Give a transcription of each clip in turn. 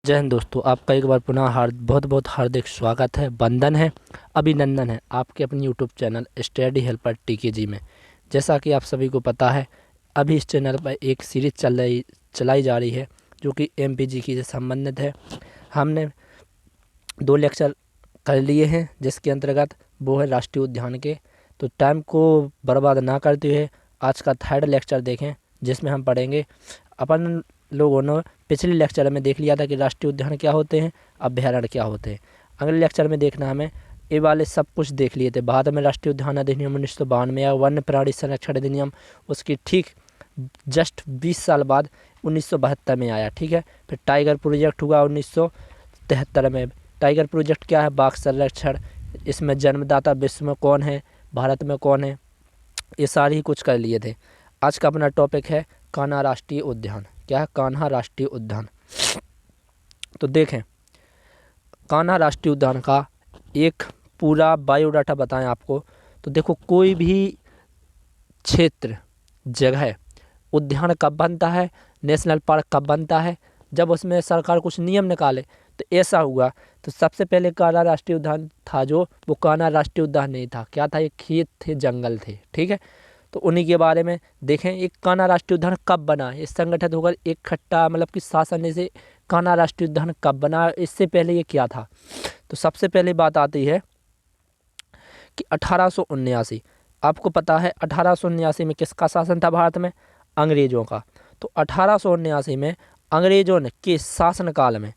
जय हिंद दोस्तों, आपका एक बार पुनः बहुत बहुत हार्दिक स्वागत है, वंदन है, अभिनंदन है आपके अपने यूट्यूब चैनल स्टडी हेल्पर टीकेजी में। जैसा कि आप सभी को पता है, अभी इस चैनल पर एक सीरीज चलाई जा रही है जो कि एमपीजी की से संबंधित है। हमने 2 लेक्चर कर लिए हैं जिसके अंतर्गत वो है राष्ट्रीय उद्यान के। तो टाइम को बर्बाद ना करते हुए आज का 3rd लेक्चर देखें, जिसमें हम पढ़ेंगे। अपन लोगों ने पिछले लेक्चर में देख लिया था कि राष्ट्रीय उद्यान क्या होते हैं, अभ्यारण्य क्या होते हैं। अगले लेक्चर में देखना हमें ये वाले सब कुछ देख लिए थे। बाद में राष्ट्रीय उद्यान अधिनियम 1992 में आया, वन्य प्राणी संरक्षण अधिनियम उसकी ठीक जस्ट 20 साल बाद 1972 में आया। ठीक है, फिर टाइगर प्रोजेक्ट हुआ 1973 में। टाइगर प्रोजेक्ट क्या है? बाघ संरक्षण। इसमें जन्मदाता विश्व में कौन है, भारत में कौन है, ये सारी ही कुछ कर लिए थे। आज का अपना टॉपिक है कान्हा राष्ट्रीय उद्यान। क्या है? कान्हा राष्ट्रीय उद्यान। तो देखें, कान्हा राष्ट्रीय उद्यान का एक पूरा बायोडाटा बताएं आपको। तो देखो, कोई भी क्षेत्र, जगह, उद्यान कब बनता है, नेशनल पार्क कब बनता है, जब उसमें सरकार कुछ नियम निकाले। तो ऐसा हुआ। तो सबसे पहले कान्हा राष्ट्रीय उद्यान था जो, वो कान्हा राष्ट्रीय उद्यान नहीं था। क्या था? ये खेत थे, जंगल थे। ठीक है, तो उन्हीं के बारे में देखें। एक कान्हा राष्ट्रीय उद्यान कब बना, ये संगठित होकर इकट्ठा मतलब कि शासन से कान्हा राष्ट्रीय उद्यान कब बना, इससे पहले ये क्या था। तो सबसे पहले बात आती है कि 1879। आपको पता है 1879 में किसका शासन था भारत में? अंग्रेजों का। तो 1879 में अंग्रेजों ने के शासनकाल में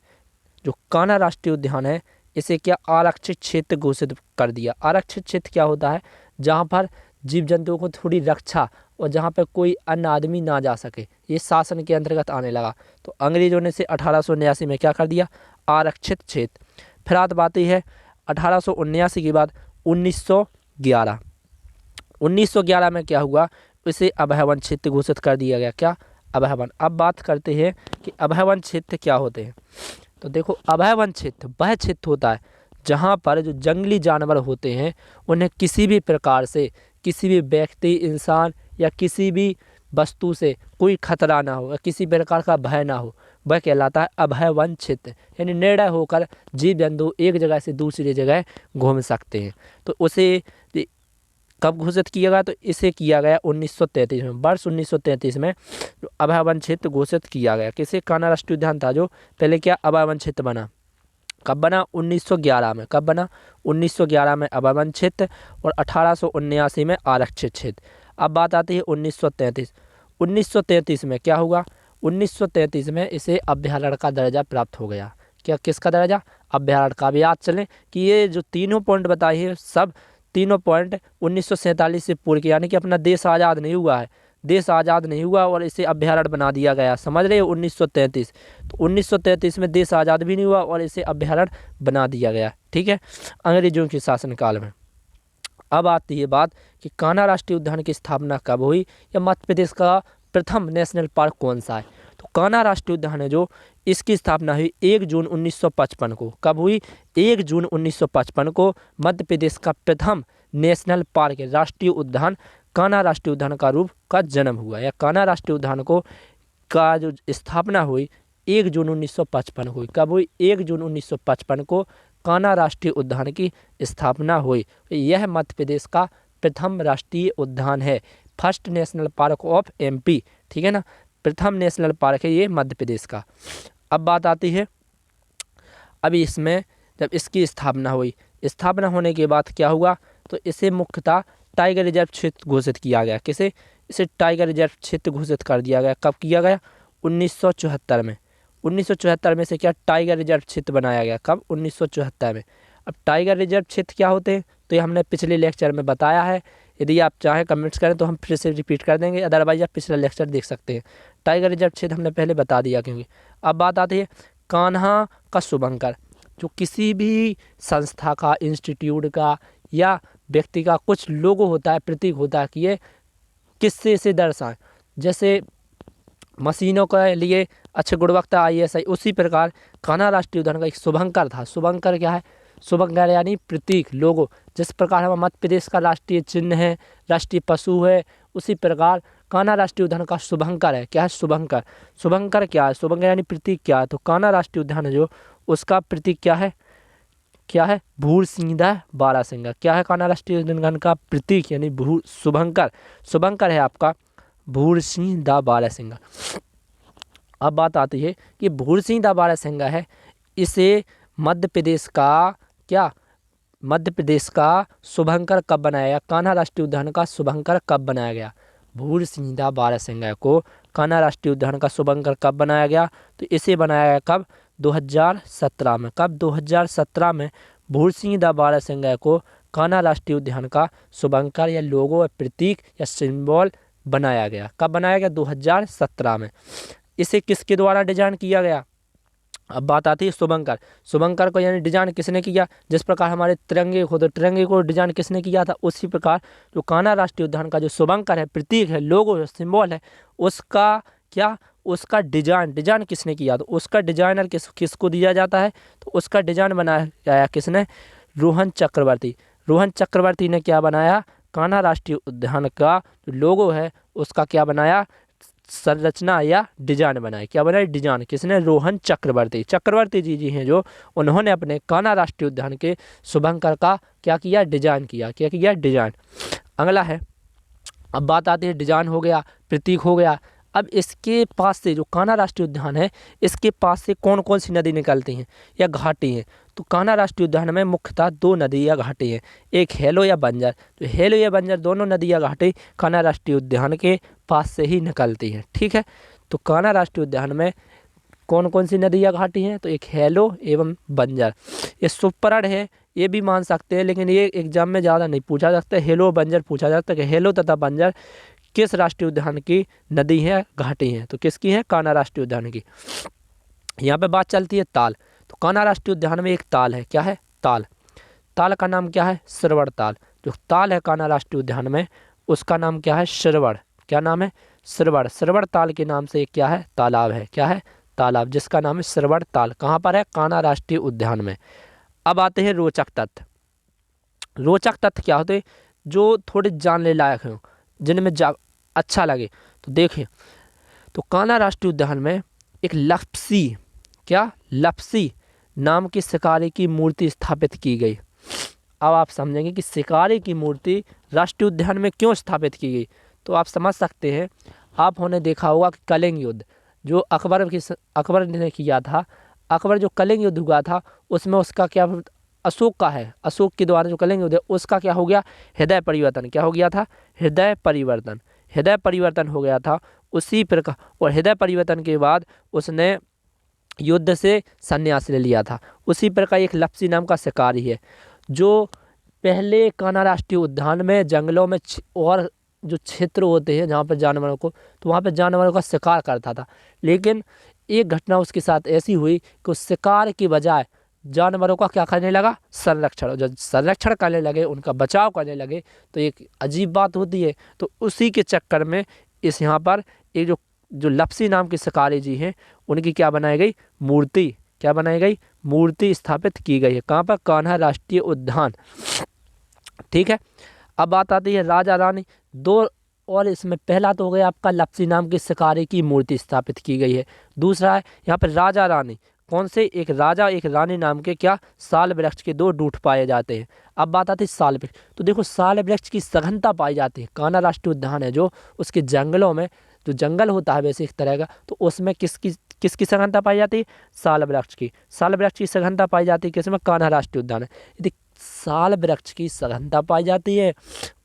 जो कान्हा राष्ट्रीय उद्यान है, इसे क्या आरक्षित क्षेत्र घोषित कर दिया। आरक्षित क्षेत्र क्या होता है? जहाँ पर जीव जंतुओं को थोड़ी रक्षा और जहाँ पर कोई अन्य आदमी ना जा सके, ये शासन के अंतर्गत आने लगा। तो अंग्रेजों ने से 1879 में क्या कर दिया? आरक्षित क्षेत्र। फिर आती है 1879 के बाद 1911। 1911 में क्या हुआ? इसे अभयवन क्षेत्र घोषित कर दिया गया। क्या? अभयवन। अब बात करते हैं कि अभयवन क्षेत्र क्या होते हैं। तो देखो, अभयवन क्षेत्र वह क्षेत्र होता है जहाँ पर जो जंगली जानवर होते हैं उन्हें किसी भी प्रकार से, किसी भी व्यक्ति, इंसान या किसी भी वस्तु से कोई खतरा ना हो, किसी प्रकार का भय ना हो, वह कहलाता है अभयवन क्षेत्र। यानी निर्णय होकर जीव जंतु एक जगह से दूसरी जगह घूम सकते हैं। तो उसे कब घोषित किया गया? तो इसे किया गया 1933 में। वर्ष 1933 में जो अभयवन क्षेत्र घोषित किया गया। किसे? कान्हा राष्ट्रीय उद्यान था जो पहले क्या अभयवन क्षेत्र बना। कब बना? 1911 में। कब बना? 1911 में अभयवन क्षेत्र और 1879 में आरक्षित क्षेत्र। अब बात आती है 1933। 1933 में क्या हुआ? 1933 में इसे अभ्यारण्य का दर्जा प्राप्त हो गया। क्या? किसका दर्जा? अभ्यारण्य का। भी याद चलें कि ये जो तीनों पॉइंट बताए हैं, सब तीनों पॉइंट 1947 से पूर्व के, यानी कि अपना देश आज़ाद नहीं हुआ है, देश आज़ाद नहीं हुआ और इसे अभ्यारण्य बना दिया गया। समझ रहे हो? 1933। तो 1933 में देश आज़ाद भी नहीं हुआ और इसे अभ्यारण्य बना दिया गया। ठीक है, अंग्रेजों के शासनकाल में। अब आती है बात कि कान्हा राष्ट्रीय उद्यान की स्थापना कब हुई या मध्य प्रदेश का प्रथम नेशनल पार्क कौन सा है। तो कान्हा राष्ट्रीय उद्यान है जो, इसकी स्थापना हुई 1 जून 1955 को। कब हुई? 1 जून 1955 को मध्य प्रदेश का प्रथम नेशनल पार्क, राष्ट्रीय उद्यान कान्हा राष्ट्रीय उद्यान का रूप का जन्म हुआ। या कान्हा राष्ट्रीय उद्यान को का जो स्थापना हुई 1 जून 1955 को। कब हुई? 1 जून 1955 को कान्हा राष्ट्रीय उद्यान की स्थापना हुई। यह मध्य प्रदेश का प्रथम राष्ट्रीय उद्यान है, first national park of MP. ठीक है ना, प्रथम नेशनल पार्क है ये मध्य प्रदेश का। अब बात आती है, अभी इसमें जब इसकी स्थापना हुई, स्थापना होने के बाद क्या हुआ? तो इसे मुख्यतः टाइगर रिजर्व क्षेत्र घोषित किया गया। किसे? इसे टाइगर रिजर्व क्षेत्र घोषित कर दिया गया। कब किया गया? 1974 में। 1974 में से क्या टाइगर रिजर्व क्षेत्र बनाया गया। कब? 1974 में। अब टाइगर रिजर्व क्षेत्र क्या होते हैं तो ये हमने पिछले लेक्चर में बताया है। यदि आप चाहें कमेंट्स करें तो हम फिर से रिपीट कर देंगे, अदरवाइज आप पिछला लेक्चर देख सकते हैं। टाइगर रिजर्व क्षेत्र हमने पहले बता दिया। क्योंकि अब बात आती है कान्हा का शुभंकर। जो किसी भी संस्था का, इंस्टीट्यूट का या व्यक्ति का कुछ लोगो होता है, प्रतीक होता है कि ये किससे से दर्शाएं। जैसे मशीनों के लिए अच्छे गुणवत्ता ISI, उसी प्रकार कान्हा राष्ट्रीय उद्यान का एक शुभंकर था। शुभंकर क्या है? शुभंकर यानी प्रतीक, लोगो। जिस प्रकार हमारा मध्य प्रदेश का राष्ट्रीय चिन्ह है, राष्ट्रीय पशु है, उसी प्रकार कान्हा राष्ट्रीय उद्यान का शुभंकर है, क्या है शुभंकर। शुभंकर क्या है, शुभंकर यानी प्रतीक क्या है, तो कान्हा राष्ट्रीय उद्यान है जो उसका प्रतीक क्या है, क्या है भूरसिंह बारहसिंगा। क्या है कान्हा राष्ट्रीय उद्यान का प्रतीक यानी भू शुभंकर, शुभंकर है आपका भूरसिंह बारहसिंगा। अब बात आती है कि भूरसिंह बारहसिंगा है, इसे मध्य प्रदेश का क्या, मध्य प्रदेश का शुभंकर कब बनाया गया, कान्हा राष्ट्रीय उद्यान का शुभंकर कब बनाया गया। भूरसिंह बारहसिंगा को कान्हा राष्ट्रीय उद्यान का शुभंकर कब बनाया गया, तो इसे बनाया गया कब, 2017 में। कब, 2017 में भूरसिंह बारहसिंगा को कान्हा राष्ट्रीय उद्यान का शुभंकर या लोगो या प्रतीक या सिंबल बनाया गया। कब बनाया गया, 2017 में। इसे किसके द्वारा डिजाइन किया गया। अब बात आती है शुभंकर, शुभंकर को यानी डिजाइन किसने किया, जिस प्रकार हमारे तिरंगे को, तो तिरंगे को डिजाइन किसने किया था, उसी प्रकार जो कान्हा राष्ट्रीय उद्यान का जो शुभंकर है, प्रतीक है, लोगो है, सिंबल है, उसका क्या, उसका डिजाइन किसने किया, तो उसका डिजाइनर किसको दिया जाता है, तो उसका डिजाइन बनाया किसने, रोहन चक्रवर्ती। रोहन चक्रवर्ती ने क्या बनाया, कान्हा राष्ट्रीय उद्यान का जो लोगो है उसका क्या बनाया, संरचना या डिजाइन बनाए। क्या बनाए, डिजाइन। किसने, रोहन चक्रवर्ती जी हैं जो, उन्होंने अपने कान्हा राष्ट्रीय उद्यान के शुभंकर का क्या किया, डिजाइन किया। क्या किया, डिजाइन। अगला है, अब बात आती है डिजाइन हो गया, प्रतीक हो गया। अब इसके पास से जो कान्हा राष्ट्रीय उद्यान है, इसके पास से कौन कौन सी नदी निकलती हैं या घाटी हैं, तो कान्हा राष्ट्रीय उद्यान में मुख्यतः 2 नदी या घाटी हैं, एक हेलो या बंजर। तो हेलो या बंजर दोनों नदी या घाटी कान्हा राष्ट्रीय उद्यान के पास से ही निकलती हैं। ठीक है, तो कान्हा राष्ट्रीय उद्यान में कौन कौन सी नदी या घाटी हैं, तो एक हेलो एवं बंजर। ये सुपरड है, ये भी मान सकते हैं, लेकिन ये एग्जाम में ज़्यादा नहीं पूछा जाता है, हेलो बंजर पूछा जाता है कि हेलो तथा बंजर किस राष्ट्रीय उद्यान की नदी है, घाटी है, तो किसकी है, कान्हा राष्ट्रीय उद्यान की। यहाँ पे बात चलती है ताल, तो कान्हा राष्ट्रीय उद्यान में एक ताल है, क्या है, ताल। ताल का नाम क्या है, श्रवण ताल। जो ताल है कान्हा राष्ट्रीय उद्यान में, उसका नाम क्या है, श्रवण। क्या नाम है, श्रवण। श्रवण ताल के नाम से एक क्या है, तालाब है, क्या है, तालाब, जिसका नाम है श्रवण ताल। कहाँ पर है, कान्हा राष्ट्रीय उद्यान में। अब आते हैं रोचक तथ्य। रोचक तथ्य क्या होते हैं, जो थोड़े जानने लायक हों, जिनमें अच्छा लगे, तो देखिए, तो कान्हा राष्ट्रीय उद्यान में एक लप्सी, क्या, लप्सी नाम की शिकारी की मूर्ति स्थापित की गई। अब आप समझेंगे कि शिकारी की मूर्ति राष्ट्रीय उद्यान में क्यों स्थापित की गई, तो आप समझ सकते हैं, आपने देखा होगा कि कलिंग युद्ध जो अकबर ने किया था, अकबर जो कलिंग युद्ध हुआ था उसमें उसका क्या, अशोक का है, अशोक के द्वारा जो कलिंग युद्ध है उसका क्या हो गया, हृदय परिवर्तन। क्या हो गया था, हृदय परिवर्तन। हृदय परिवर्तन हो गया था उसी प्रकार, और हृदय परिवर्तन के बाद उसने युद्ध से संन्यास ले लिया था। उसी प्रकार एक लप्सी नाम का शिकारी है जो पहले कान्हा राष्ट्रीय उद्यान में जंगलों में और जो क्षेत्र होते हैं जहाँ पर जानवरों को, तो वहाँ पर जानवरों का शिकार करता था, लेकिन एक घटना उसके साथ ऐसी हुई कि उस शिकार की बजाय जानवरों का क्या करने लगा, संरक्षण। जब संरक्षण करने लगे, उनका बचाव करने लगे, तो एक अजीब बात होती है। तो उसी के चक्कर में इस यहाँ पर एक जो लप्सी नाम के शिकारी जी हैं, उनकी क्या बनाई गई, मूर्ति। क्या बनाई गई, मूर्ति स्थापित की गई है। कहाँ पर, कान्हा राष्ट्रीय उद्यान। ठीक है, अब बात आती है राजा रानी। 2 और इसमें पहला तो हो गया आपका लप्सी नाम के शिकारी की मूर्ति स्थापित की गई है। दूसरा है यहाँ पर राजा रानी, कौन से, एक राजा एक रानी नाम के क्या, साल वृक्ष के 2 डूंठ पाए जाते हैं। अब बात आती है साल वृक्ष, तो देखो साल वृक्ष की सघनता पाई जाती है। कान्हा राष्ट्रीय उद्यान है जो, उसके जंगलों में, जो जंगल होता है वैसे एक तरह का, तो उसमें किसकी सघनता पाई जाती है, साल वृक्ष की। साल वृक्ष की सघनता पाई जाती है किसमें, कान्हा राष्ट्रीय उद्यान है। यदि साल वृक्ष की सघनता पाई जाती है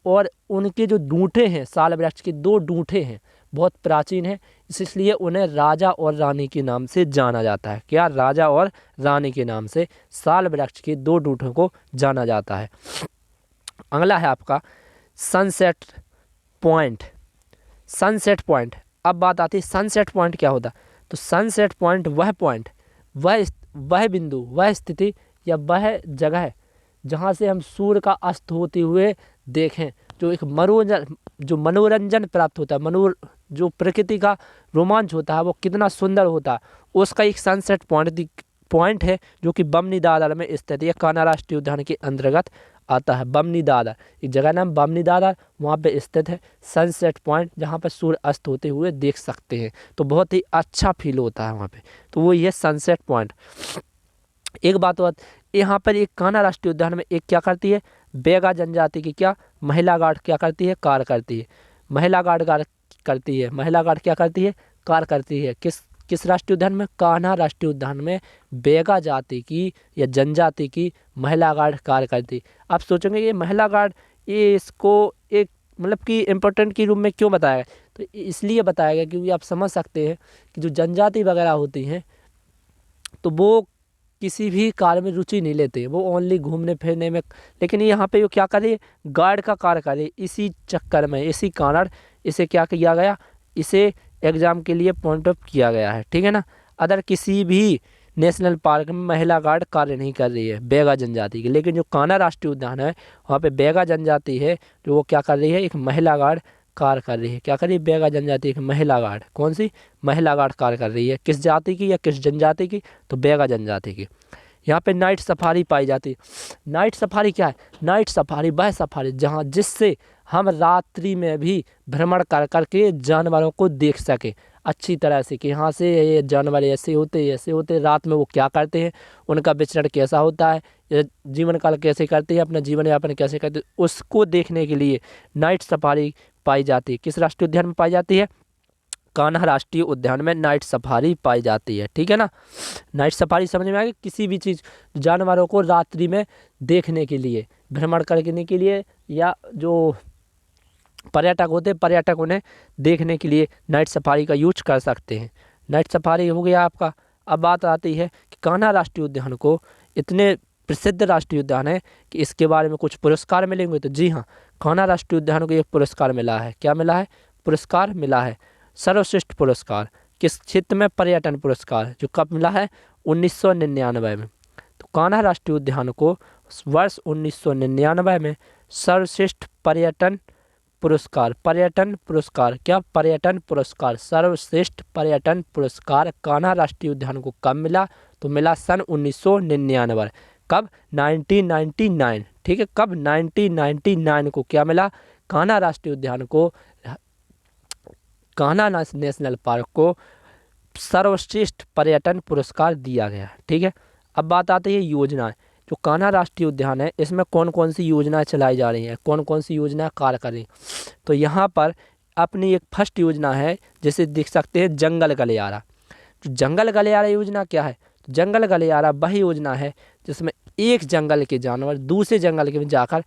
और उनके जो डूंठे हैं, साल वृक्ष के 2 डूंठे हैं, बहुत प्राचीन है, इसलिए उन्हें राजा और रानी के नाम से जाना जाता है। क्या, राजा और रानी के नाम से साल वृक्ष के 2 डूंठों को जाना जाता है। अगला है आपका सनसेट पॉइंट। सनसेट पॉइंट, अब बात आती है सनसेट पॉइंट क्या होता है, तो सनसेट पॉइंट वह पॉइंट, वह बिंदु, वह स्थिति या वह जगह जहाँ से हम सूर्य का अस्त होते हुए देखें, जो एक मनोरंजन प्राप्त होता है, जो प्रकृति का रोमांच होता है वो कितना सुंदर होता है, उसका एक सनसेट पॉइंट है जो कि बमनी दादर में स्थित है, कान्हा राष्ट्रीय उद्यान के अंतर्गत आता है। बमनी दादर, एक जगह नाम बमनी दादर, वहाँ पे स्थित है सनसेट पॉइंट, जहाँ पर सूर्य अस्त होते हुए देख सकते हैं, तो बहुत ही अच्छा फील होता है वहाँ पे। तो वो ये सनसेट पॉइंट। एक बात यहाँ पर एक कान्हा राष्ट्रीय उद्यान में एक क्या करती है, बैगा जनजाति की क्या महिला गार्ड क्या करती है, कार्य करती है। महिला गार्ड करती है, महिला गार्ड क्या करती है, कार्य करती है। किस राष्ट्रीय उद्यान में, कान्हा राष्ट्रीय उद्यान में बैगा जाति की या जनजाति की महिला गार्ड कार्य करती। आप सोचेंगे ये महिला गार्ड, ये इसको एक मतलब कि इम्पोर्टेंट के रूप में क्यों बताया गया, तो इसलिए बताया गया क्योंकि आप समझ सकते हैं कि जो जनजाति वगैरह होती हैं तो वो किसी भी कार्य में रुचि नहीं लेते, वो ओनली घूमने फिरने में। लेकिन यहाँ पे वो क्या करे, गार्ड का कार्य करे। इसी चक्कर में, इसी कारण इसे क्या किया गया, इसे एग्जाम के लिए पॉइंट ऑफ किया गया है, ठीक है ना। अदर किसी भी नेशनल पार्क में महिला गार्ड कार्य नहीं कर रही है बैगा जनजाति की, लेकिन जो कान्हा राष्ट्रीय उद्यान है वहाँ पे बैगा जनजाति है जो वो क्या कर रही है, एक महिला गार्ड कार्य कर रही है। क्या कर रही है, बैगा जनजाति एक महिला गार्ड, कौन सी महिला गार्ड कार्य कर रही है, किस जाति की या किस जनजाति की, तो बैगा जनजाति की। यहाँ पे नाइट सफारी पाई जाती है। नाइट सफारी क्या है, नाइट सफारी वह सफारी जहाँ जिससे हम रात्रि में भी भ्रमण कर करके जानवरों को देख सके अच्छी तरह से, कि यहाँ से ये जानवर ऐसे होते रात में वो क्या करते हैं, उनका विचरण कैसा होता है, ये जीवन काल कैसे करते हैं, अपना जीवन यापन कैसे करते हैं, उसको देखने के लिए नाइट सफारी पाई जाती है। किस राष्ट्रीय उद्यान में पाई जाती है, कान्हा राष्ट्रीय उद्यान में नाइट सफारी पाई जाती है, ठीक है ना। नाइट सफारी समझ में आ गई, किसी भी चीज़ जानवरों को रात्रि में देखने के लिए, भ्रमण करने के लिए, या जो पर्यटक होते हैं पर्यटक उन्हें देखने के लिए नाइट सफारी का यूज कर सकते हैं। नाइट सफारी हो गया आपका। अब बात आती है कि कान्हा राष्ट्रीय उद्यान को इतने प्रसिद्ध राष्ट्रीय उद्यान है कि इसके बारे में कुछ पुरस्कार मिलेंगे, तो जी हाँ, कान्हा राष्ट्रीय उद्यान को एक पुरस्कार मिला है। क्या मिला है, पुरस्कार मिला है, सर्वश्रेष्ठ पुरस्कार। किस क्षेत्र में, पर्यटन पुरस्कार, जो कब मिला है, 1999 में। तो कान्हा राष्ट्रीय उद्यान को वर्ष 1999 में सर्वश्रेष्ठ पर्यटन पुरस्कार, पर्यटन पुरस्कार, क्या पर्यटन पुरस्कार, सर्वश्रेष्ठ पर्यटन पुरस्कार कान्हा राष्ट्रीय उद्यान को कब मिला, तो मिला सन 1999। कब, 1999, ठीक है, कब 1999 को क्या मिला, कान्हा राष्ट्रीय उद्यान को, कान्हा नेशनल पार्क को सर्वश्रेष्ठ पर्यटन पुरस्कार दिया गया, ठीक है। अब बात आती है योजनाएं। जो कान्हा राष्ट्रीय उद्यान है इसमें कौन कौन सी योजनाएं चलाई जा रही हैं, कौन कौन सी योजनाएं कार्य कर रही हैं, तो यहाँ पर अपनी एक फर्स्ट योजना है जिसे देख सकते हैं, जंगल गलियारा। जो जंगल गलियारा योजना क्या है, तो जंगल गलियारा वह योजना है जिसमें एक जंगल के जानवर दूसरे जंगल के में जाकर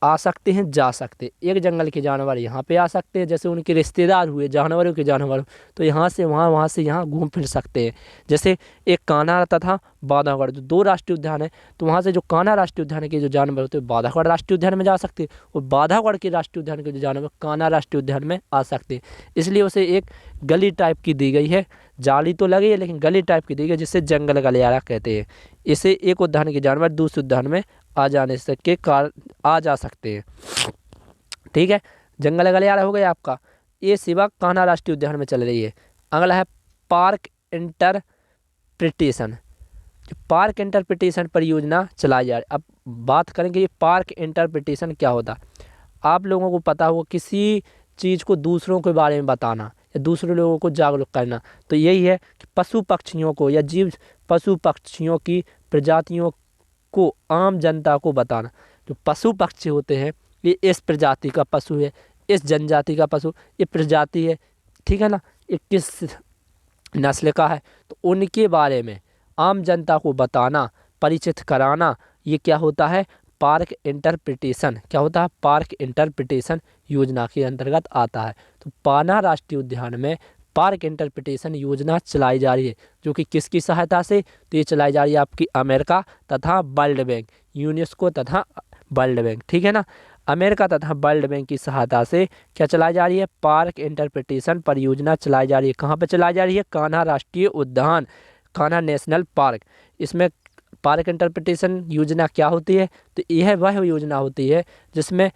आ सकते हैं, जा सकते हैं। एक जंगल के जानवर यहाँ पे आ सकते हैं, जैसे उनके रिश्तेदार हुए जानवरों के जानवर, तो यहाँ से वहाँ, वहाँ से यहाँ घूम फिर सकते हैं। जैसे एक कान्हा तथा बांधवगढ़, जो दो राष्ट्रीय उद्यान है, तो वहाँ से जो कान्हा राष्ट्रीय उद्यान के जो जानवर होते हैं बांधवगढ़ राष्ट्रीय उद्यान में जा सकते हैं, और बांधवगढ़ के राष्ट्रीय उद्यान के जो जानवर कान्हा राष्ट्रीय उद्यान में आ सकते हैं। इसलिए उसे एक गली टाइप की दी गई है, जाली तो लगी है लेकिन गली टाइप की दी गई, जिससे जंगल गलियारा कहते हैं। इसे एक उद्यान के जानवर दूसरे उद्यान में आ जाने से के कारण आ जा सकते हैं, ठीक है। जंगल गलियारा हो गया आपका। ये सेवा कान्हा राष्ट्रीय उद्यान में चल रही है। अगला है पार्क इंटरप्रिटेशन। जो पार्क इंटरप्रिटेशन परियोजना चलाई जा रही है। अब बात करेंगे ये पार्क इंटरप्रिटेशन क्या होता है। आप लोगों को पता होगा, किसी चीज़ को दूसरों के बारे में बताना या दूसरे लोगों को जागरूक करना, तो यही है कि पशु पक्षियों को या पशु पक्षियों की प्रजातियों को आम जनता को बताना। जो पशु पक्षी होते हैं ये इस प्रजाति का पशु है, इस जनजाति का पशु, ये प्रजाति है, ठीक है ना, ये किस नस्ल का है, तो उनके बारे में आम जनता को बताना, परिचित कराना, ये क्या होता है, पार्क इंटरप्रिटेशन। क्या होता है, पार्क इंटरप्रिटेशन योजना के अंतर्गत आता है। तो कान्हा राष्ट्रीय उद्यान में पार्क इंटरप्रिटेशन योजना चलाई जा रही है, जो कि किसकी सहायता से, तो ये चलाई जा रही है आपकी अमेरिका तथा वर्ल्ड बैंक, यूनेस्को तथा वर्ल्ड बैंक, ठीक है ना। अमेरिका तथा वर्ल्ड बैंक की सहायता से क्या चलाई जा रही है, पार्क इंटरप्रिटेशन परियोजना चलाई जा रही है। कहाँ पे चलाई जा रही है, कान्हा राष्ट्रीय उद्यान, कान्हा नेशनल पार्क। इसमें पार्क इंटरप्रिटेशन योजना क्या होती है, तो यह वह योजना होती है जिसमें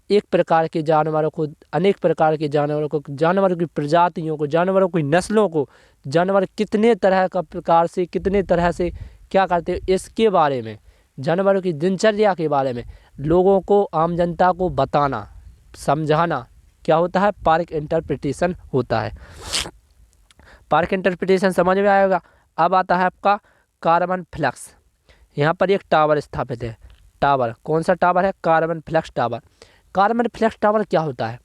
एक प्रकार के जानवरों को, अनेक प्रकार के जानवरों को, जानवरों की प्रजातियों को, जानवरों की नस्लों को, जानवर कितने तरह का प्रकार से, कितने तरह से क्या करते हैं, इसके बारे में जानवरों की दिनचर्या के बारे में लोगों को, आम जनता को बताना, समझाना क्या होता है, पार्क इंटरप्रिटेशन होता है। पार्क इंटरप्रिटेशन समझ में आएगा। अब आता है आपका कार्बन फ्लक्स। यहाँ पर एक टावर स्थापित है। टावर, कौन सा टावर है, carbon flux tower. Carbon flux tower क्या होता है,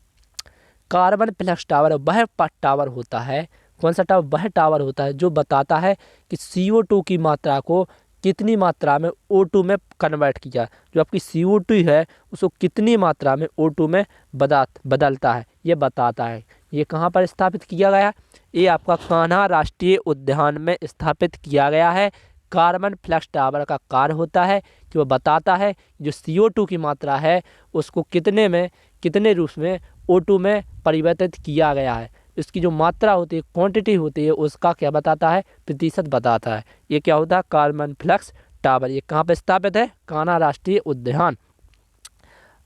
कार्बन फ्लक्स टावर वह टावर होता है, कौन सा टावर, वह टावर होता है जो बताता है कि CO2 की मात्रा को कितनी मात्रा में O2 में कन्वर्ट किया, जो आपकी CO2 है उसको कितनी मात्रा में O2 में बदलता है, ये बताता है। ये कहाँ पर स्थापित किया गया, ये आपका कान्हा राष्ट्रीय उद्यान में स्थापित किया गया है। कार्बन फ्लक्स टावर का कार्य होता है कि वो बताता है जो CO2 की मात्रा है उसको कितने रूप में O2 में परिवर्तित किया गया है। इसकी जो मात्रा होती है, क्वांटिटी होती है, उसका क्या बताता है, प्रतिशत बताता है। ये क्या होता है, कार्बन फ्लक्स टावर। ये कहाँ पर स्थापित है, कान्हा राष्ट्रीय उद्यान।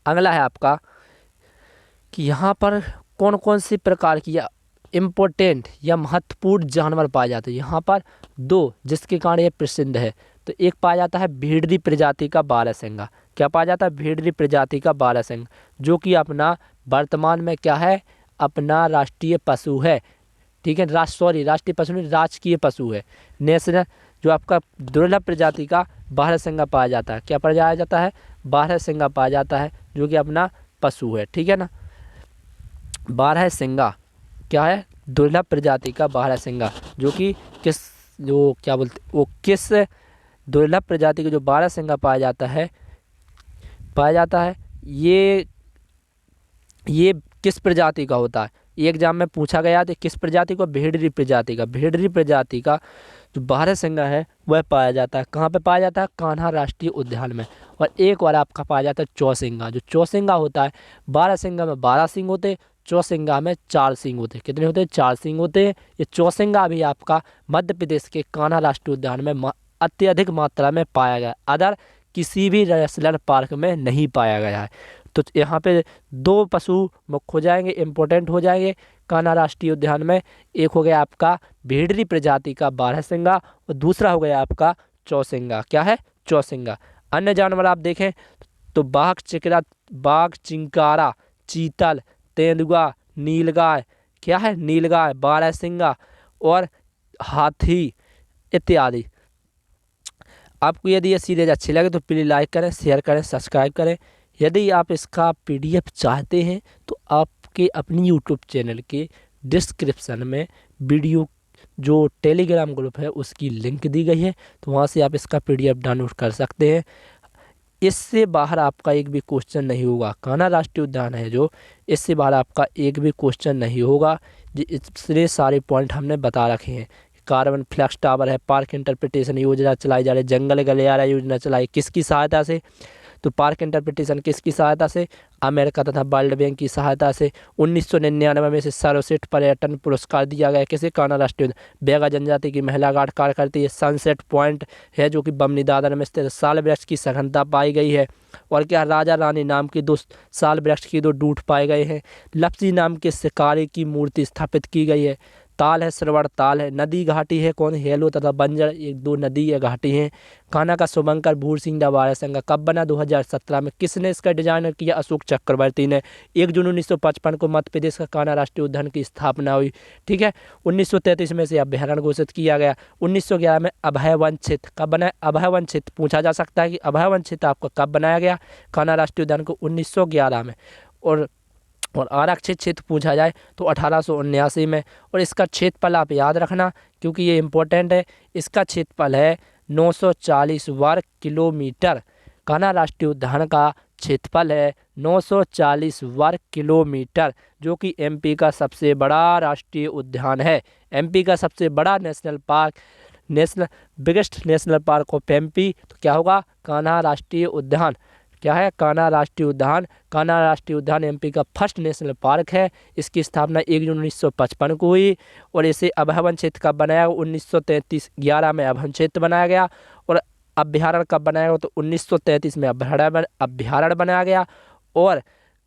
अगला है आपका कि यहाँ पर कौन कौन सी प्रकार की इम्पोर्टेंट या महत्वपूर्ण जानवर पाए जाते हैं। यहाँ पर 2 जिसके कारण ये प्रसिद्ध है। तो एक पाया जाता है भेड़री प्रजाति का बारहसिंगा। क्या पाया जाता है, भेड़री प्रजाति का बारहसिंगा, जो कि अपना वर्तमान में क्या है, अपना राष्ट्रीय पशु है। ठीक है, राष्ट्रीय पशु नहीं, राजकीय पशु है। नेशनल जो आपका दुर्लभ प्रजाति का बारहसिंगा पाया जाता है। क्या पाया जाता है, बारहसिंगा पाया जाता है, जो कि अपना पशु है। ठीक है ना, बारहसिंगा क्या है, दुर्लभ प्रजाति का बारहसिंगा, जो कि किस दुर्लभ प्रजाति का जो बारहसिंगा पाया जाता है, ये किस प्रजाति का होता है। ये एग्जाम में पूछा गया था, किस प्रजाति को, भेड़री प्रजाति का। भेड़री प्रजाति का जो बारहसिंगा है वह पाया जाता है। कहाँ पे पाया जाता है, कान्हा राष्ट्रीय उद्यान में। और एक और आपका पाया जाता है चौसिंगा। जो चौसिंगा होता है, बारहसिंगा में 12 सिंग होते, चौसिंगा में 4 सिंग होते। कितने होते हैं, 4 सिंग होते हैं। ये चौसिंगा भी आपका मध्य प्रदेश के कान्हा राष्ट्रीय उद्यान में अत्यधिक मात्रा में पाया गया, अदर किसी भी नेशनल पार्क में नहीं पाया गया है। तो यहाँ पे 2 पशु मुख्य हो जाएंगे, इम्पोर्टेंट हो जाएंगे कान्हा राष्ट्रीय उद्यान में। एक हो गया आपका भेड़री प्रजाति का बारहसिंगा और दूसरा हो गया आपका चौसिंगा। क्या है, चौसिंगा। अन्य जानवर आप देखें तो बाघ, चिंकारा, चीतल, तेंदुआ, नीलगाय, क्या है, नीलगाय, बारहसिंगा और हाथी इत्यादि। आपको यदि ये सीरीज अच्छी लगे तो प्लीज़ लाइक करें, शेयर करें, सब्सक्राइब करें। यदि आप इसका PDF चाहते हैं तो आपके अपनी YouTube चैनल के डिस्क्रिप्शन में वीडियो जो टेलीग्राम ग्रुप है उसकी लिंक दी गई है, तो वहाँ से आप इसका PDF डाउनलोड कर सकते हैं। इससे बाहर आपका एक भी क्वेश्चन नहीं होगा। कान्हा राष्ट्रीय उद्यान है जो, इससे बाहर आपका एक भी क्वेश्चन नहीं होगा। इतने सारे पॉइंट हमने बता रखे हैं। कार्बन फ्लक्स टावर है, पार्क इंटरप्रिटेशन योजना चलाई जा रही है, जंगल गलियारा योजना चलाई किसकी सहायता से, तो पार्क इंटरप्रिटेशन किसकी सहायता से, अमेरिका तथा वर्ल्ड बैंक की सहायता से। 1999 में से सर्वश्रेष्ठ पर्यटन पुरस्कार दिया गया किसे, कान्हा राष्ट्रीय उद्यान। बेगा जनजाति की महिला गार्ड कार्य करती है। सनसेट पॉइंट है जो कि बमनी दादर में स्थित। साल वृक्ष की सघनता पाई गई है। और क्या, राजा रानी नाम के 2 साल वृक्ष की 2 डूठ पाए गए हैं। लपसी नाम के शिकारी की मूर्ति स्थापित की गई है। ताल है, श्रवण ताल है। नदी घाटी है कौन, हेलो तथा बंजर, ये 2 नदी या घाटी हैं। कान्हा का शुभंकर भूरसिंह बारहसिंगा कब बना, 2017 में। किसने इसका डिजाइन किया, अशोक चक्रवर्ती ने। 1 जून 1955 को मध्य प्रदेश का कान्हा राष्ट्रीय उद्यान की स्थापना हुई। ठीक है, 1933 में से अभ्यारण्य घोषित किया गया। 1911 में अभय वन क्षेत्र कब बना, अभय वन क्षेत्र पूछा जा सकता है कि अभय वन क्षेत्र आपका कब बनाया गया, कान्हा राष्ट्रीय उद्यान को 1911 में। और आरक्षित क्षेत्र पूछा जाए तो 1879 में। और इसका क्षेत्रफल आप याद रखना क्योंकि ये इम्पोर्टेंट है। इसका क्षेत्रफल है 940 वर्ग किलोमीटर। कान्हा राष्ट्रीय उद्यान का क्षेत्रफल है 940 वर्ग किलोमीटर, जो कि MP का सबसे बड़ा राष्ट्रीय उद्यान है। MP का सबसे बड़ा biggest national park of MP तो क्या होगा, कान्हा राष्ट्रीय उद्यान। क्या है, कान्हा राष्ट्रीय उद्यान। कान्हा राष्ट्रीय उद्यान MP का फर्स्ट नेशनल पार्क है। इसकी स्थापना 1 जून 1955 को हुई। और इसे अभय वन क्षेत्र कब बनाया, 1933-11 में अभय वन क्षेत्र बनाया गया। और अभ्यारण्य कब बनाया गया, तो 1933 में अभ्यारण्य बनाया गया। और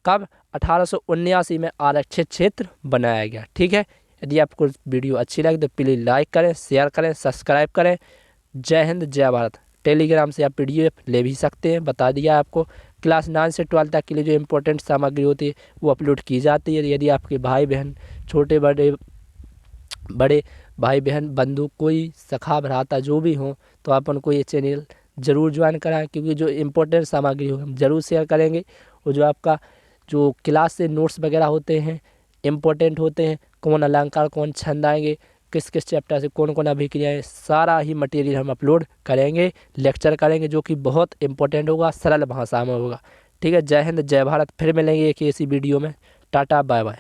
कब, 1879 में आरक्षित क्षेत्र बनाया गया। ठीक है, यदि आपको वीडियो अच्छी लगे तो प्लीज़ लाइक करें, शेयर करें, सब्सक्राइब करें। जय हिंद, जय भारत। टेलीग्राम से आप PDF ले भी सकते हैं, बता दिया आपको। क्लास 9 से 12 तक के लिए जो इम्पोर्टेंट सामग्री होती है वो अपलोड की जाती है। यदि आपके भाई बहन, छोटे बड़े भाई बहन, बंधु, कोई सखा भ्राता जो भी हो, तो आप उनको ये चैनल ज़रूर ज्वाइन कराएं, क्योंकि जो इम्पोर्टेंट सामग्री हो हम ज़रूर शेयर करेंगे। और जो आपका जो क्लास से नोट्स वगैरह होते हैं, इम्पोर्टेंट होते हैं, कौन अलंकार, कौन छंद आएंगे, किस किस चैप्टर से कौन कौन अभिक्रियाएँ, सारा ही मटेरियल हम अपलोड करेंगे, लेक्चर करेंगे, जो कि बहुत इंपॉर्टेंट होगा, सरल भाषा में होगा। ठीक है, जय हिंद, जय भारत। फिर मिलेंगे एक ऐसी वीडियो में। Tata, bye bye.